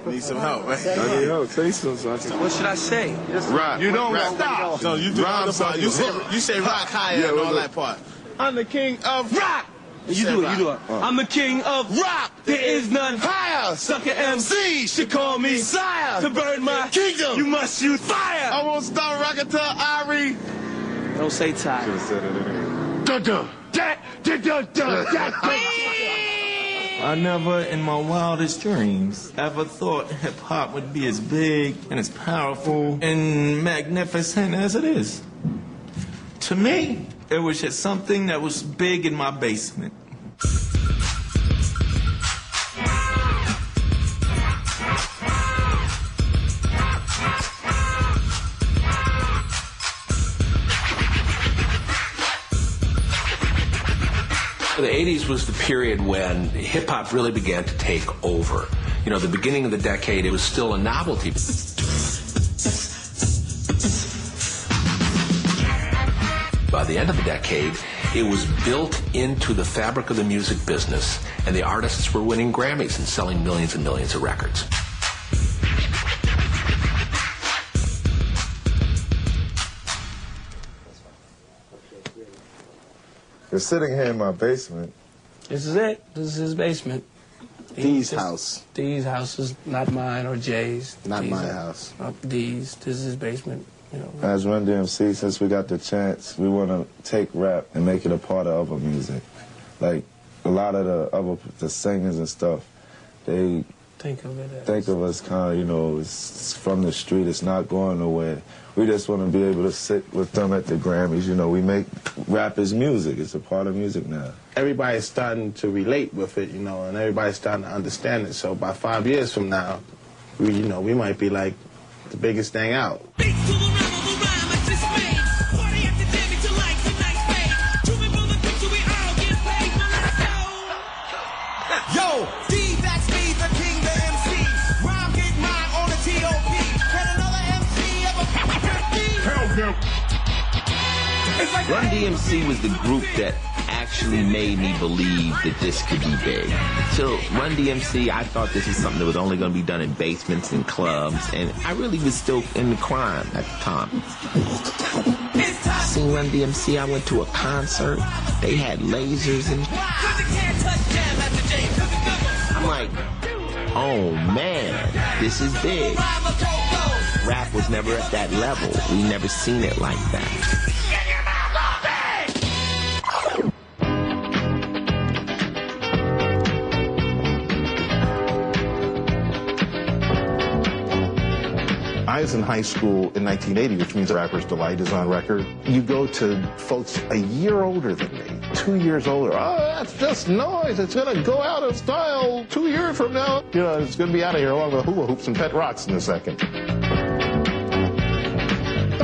Need some help, man. I need help. Say something. What should I say? Rock. You don't rock. stop. No, you do Rhyme the part. You say rock higher and all that part. I'm the king of rock. You do it. I'm the king of rock. There is none higher. Sucker MC should call me sire. To burn my kingdom, you must use fire. I won't stop rocking till Ari. Don't say tired. Should have said it anyway. I never in my wildest dreams ever thought hip-hop would be as big and as powerful and magnificent as it is. To me, it was just something that was big in my basement. The 80s was the period when hip-hop really began to take over. You know, the beginning of the decade, it was still a novelty. By the end of the decade, it was built into the fabric of the music business, and the artists were winning Grammys and selling millions and millions of records. You're sitting here in my basement. This is it. This is his basement. Dee's house. Dee's house is not mine or Jay's. Not my house. Dee's. This is his basement. You know. As Run DMC, since we got the chance, we want to take rap and make it a part of other music. Like a lot of the singers and stuff, they think of us kind of, you know, it's from the street. It's not going nowhere. We just want to be able to sit with them at the Grammys. You know, we make rap as music. It's a part of music now. Everybody's starting to relate with it, you know, and everybody's starting to understand it. So by 5 years from now, we might be like the biggest thing out. Yo, D, that's me, the king, the MC. Rhyme get mine on the T.O.P. Can another MC ever Hell no. Run DMC was the group that actually made me believe that this could be big. Till Run DMC, I thought this was something that was only going to be done in basements and clubs, and I really was still in the crime at the time. Seeing Run DMC, I went to a concert. They had lasers and I'm like, oh man, this is big. Rap was never at that level. We never seen it like that. I was in high school in 1980, which means Rapper's Delight is on record. You go to folks a year older than me, 2 years older. Oh, that's just noise. It's going to go out of style 2 years from now. You know, it's going to be out of here along with hula hoops and pet rocks in a second. Throw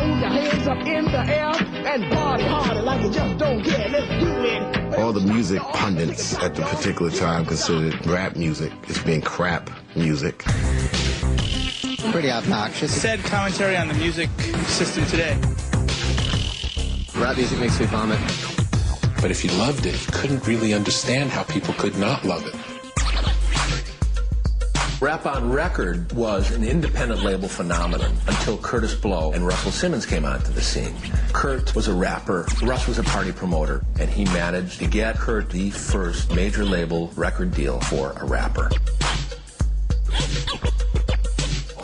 your hands up in the air and party harder like you just don't care. Let's do it. All the music pundits at the particular time considered rap music as being crap music. Pretty obnoxious. Sad commentary on the music system today. Rap music makes me vomit. But if you loved it, you couldn't really understand how people could not love it. Rap on Record was an independent label phenomenon until Curtis Blow and Russell Simmons came onto the scene. Kurt was a rapper, Russ was a party promoter, and he managed to get Kurt the first major label record deal for a rapper.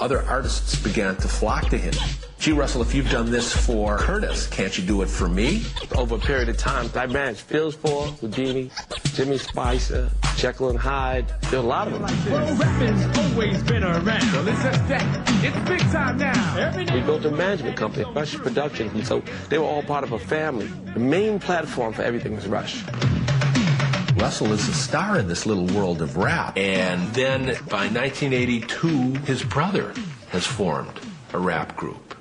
Other artists began to flock to him. Gee, Russell, if you've done this for Curtis, can't you do it for me? Over a period of time, I managed Phil's Four, Houdini, Jimmy Spicer, Jekyll and Hyde. There are a lot of them. Well, rapping's always been around. Well, it's just that. It's big time now. We built a management company, Rush Productions, and so they were all part of a family. The main platform for everything was Rush. Russell is a star in this little world of rap. And then by 1982, his brother has formed a rap group.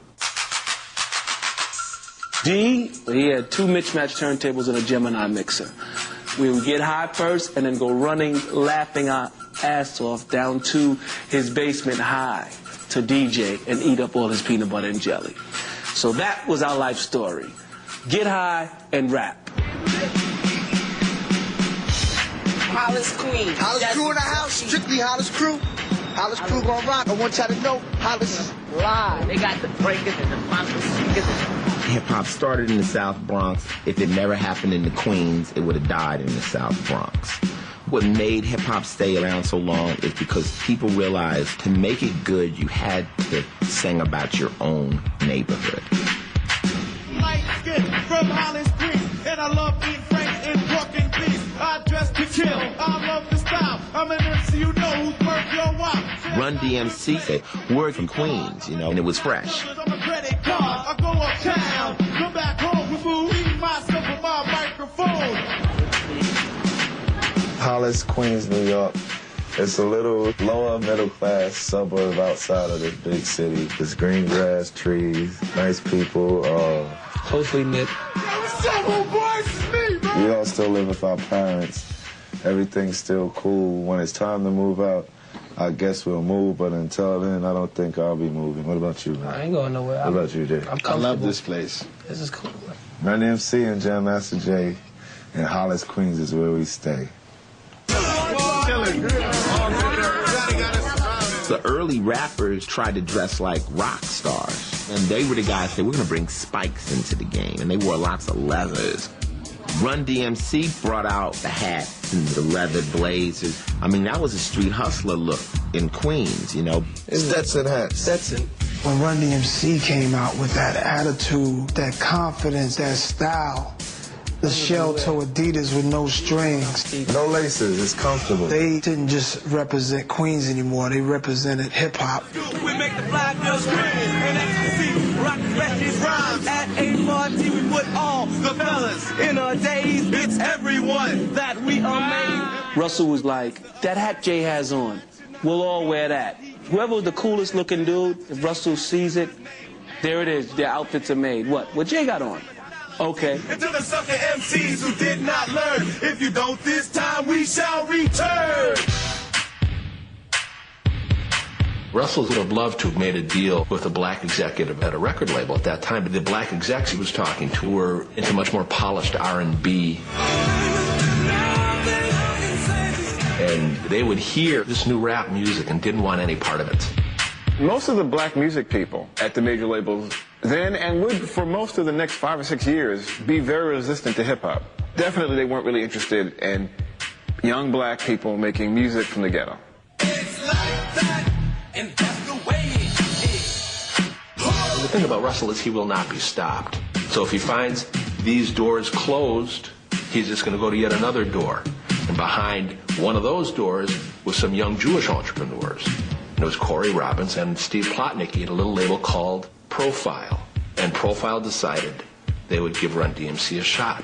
D, he had 2 mismatched turntables and a Gemini mixer. We would get high first and then go running, laughing our ass off down to his basement high to DJ and eat up all his peanut butter and jelly. So that was our life story. Get high and rap. Hottest queen. Hottest crew in the house. Strictly hottest crew. Hollis crew gon' rock. I want y'all to know, Hollis is live. They got the breakers and the monsters. Hip-hop started in the South Bronx. If it never happened in the Queens, it would have died in the South Bronx. What made hip-hop stay around so long is because people realized to make it good, you had to sing about your own neighborhood. Light skin from Hollis Green, and I love being frank and walking peace. I dress to kill, I love the style. I'm an MC, you know who's worth your while. Run DMC said, word from Queens, you know, and it was fresh. I'm a credit card, I go uptown, come back home, remove myself from my microphone. Hollis, Queens, New York. It's a little lower middle class suburb outside of the big city. There's green grass, trees, nice people, closely knit. We all still live with our parents. Everything's still cool. When it's time to move out, I guess we'll move, but until then, I don't think I'll be moving. What about you, man? I ain't going nowhere. What about you, Jay? I love this place. This is cool. Run DMC and Jam Master Jay and Hollis, Queens is where we stay. The early rappers tried to dress like rock stars. And they were the guys that said, we're going to bring spikes into the game. And they wore lots of leathers. Run DMC brought out the hats and the leather blazers. I mean, that was a street hustler look in Queens, you know. Stetson hats. Stetson. When Run DMC came out with that attitude, that confidence, that style, the shell-toe Adidas with no strings. No laces, it's comfortable. They didn't just represent Queens anymore, they represented hip-hop. We make the black girls scream and ecstasy, rock these rhymes. At a party we put all the fellas in our days. It's everyone that we are made. Russell was like, that hat Jay has on, we'll all wear that. Whoever was the coolest looking dude, if Russell sees it, there it is, their outfits are made. What Jay got on? Okay. And to the sucker MCs who did not learn, if you don't this time, we shall return. Russell would have loved to have made a deal with a black executive at a record label at that time, but the black execs he was talking to were into much more polished R&B. And they would hear this new rap music and didn't want any part of it. Most of the black music people at the major labels then and would for most of the next 5 or 6 years be very resistant to hip-hop. Definitely they weren't really interested in young black people making music from the ghetto. It's like that, and that's the way it is. The thing about Russell is he will not be stopped. So if he finds these doors closed, he's just going to go to yet another door. And behind one of those doors was some young Jewish entrepreneurs. And it was Corey Robbins and Steve Plotnick. He had a little label called Profile. And Profile decided they would give Run DMC a shot.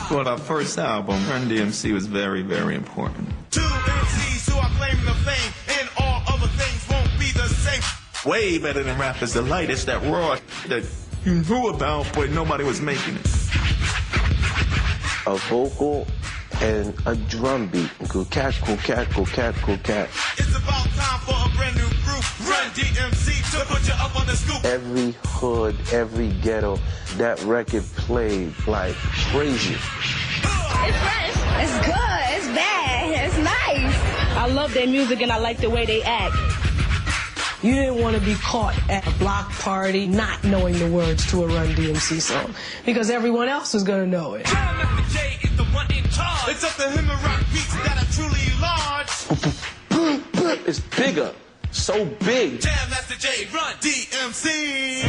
For our first album, Run DMC was very, very important. Two MCs who are claiming the fame, and all other things won't be the same. Way better than Rappers Delight. It's that raw that you knew about, but nobody was making it. A vocal and a drum beat. Cool cat, cool cat, cool cat, cool cat. It's about time for a brand new group. Run DMC to put you up on the scoop. Every hood, every ghetto, that record played like crazy. It's fresh. It's good. It's bad. It's nice. I love their music and I like the way they act. You didn't want to be caught at a block party not knowing the words to a Run DMC song because everyone else was going to know it. It's up to him to rock beats that are truly large. It's bigger. So big. Jam Master Jay, Run DMC.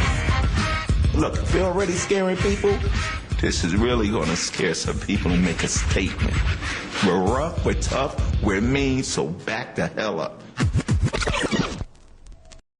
Look, if you're already scaring people, this is really going to scare some people and make a statement. We're rough, we're tough, we're mean, so back the hell up.